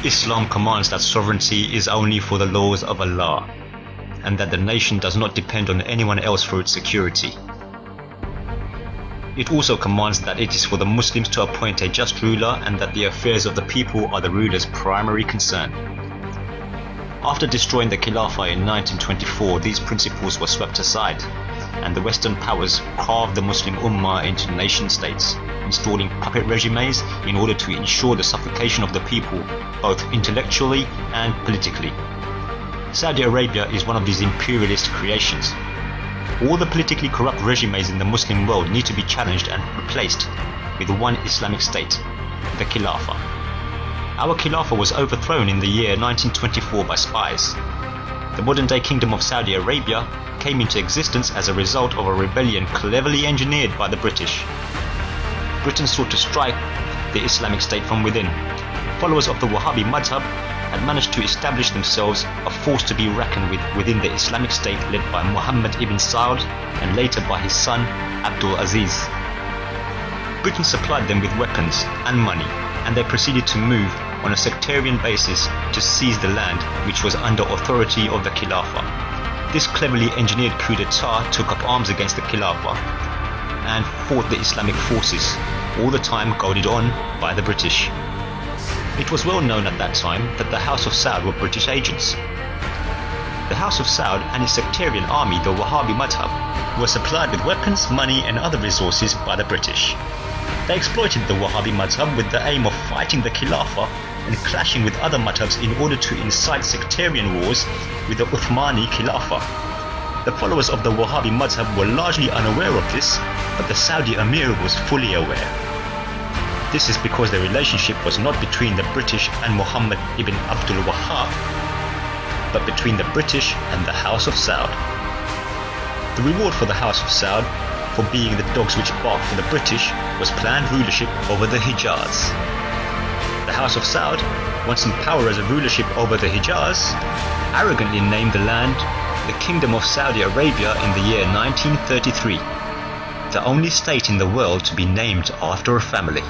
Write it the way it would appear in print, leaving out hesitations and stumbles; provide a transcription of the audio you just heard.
Islam commands that sovereignty is only for the laws of Allah, and that the nation does not depend on anyone else for its security. It also commands that it is for the Muslims to appoint a just ruler and that the affairs of the people are the ruler's primary concern. After destroying the Khilafah in 1924, these principles were swept aside, and the Western powers carved the Muslim Ummah into nation-states, installing puppet regimes in order to ensure the suffocation of the people, both intellectually and politically. Saudi Arabia is one of these imperialist creations. All the politically corrupt regimes in the Muslim world need to be challenged and replaced with one Islamic state, the Khilafah. Our Khilafah was overthrown in the year 1924 by spies. The modern-day Kingdom of Saudi Arabia came into existence as a result of a rebellion cleverly engineered by the British. Britain sought to strike the Islamic State from within. Followers of the Wahhabi madhab had managed to establish themselves, a force to be reckoned with within the Islamic State led by Muhammad ibn Saud and later by his son Abdul Aziz. Britain supplied them with weapons and money, and they proceeded to move on a sectarian basis to seize the land which was under authority of the Khilafah. This cleverly engineered coup d'etat took up arms against the Khilafah and fought the Islamic forces, all the time goaded on by the British. It was well known at that time that the House of Saud were British agents. The House of Saud and its sectarian army, the Wahhabi madhab, were supplied with weapons, money and other resources by the British. They exploited the Wahhabi madhab with the aim of fighting the Khilafah and clashing with other madhabs in order to incite sectarian wars with the Uthmani Khilafah. The followers of the Wahhabi madhab were largely unaware of this, but the Saudi Emir was fully aware. This is because the relationship was not between the British and Muhammad ibn Abdul Wahhab, but between the British and the House of Saud. The reward for the House of Saud for being the dogs which barked for the British was planned rulership over the Hijaz. The House of Saud, once in power as a rulership over the Hijaz, arrogantly named the land the Kingdom of Saudi Arabia in the year 1933, the only state in the world to be named after a family.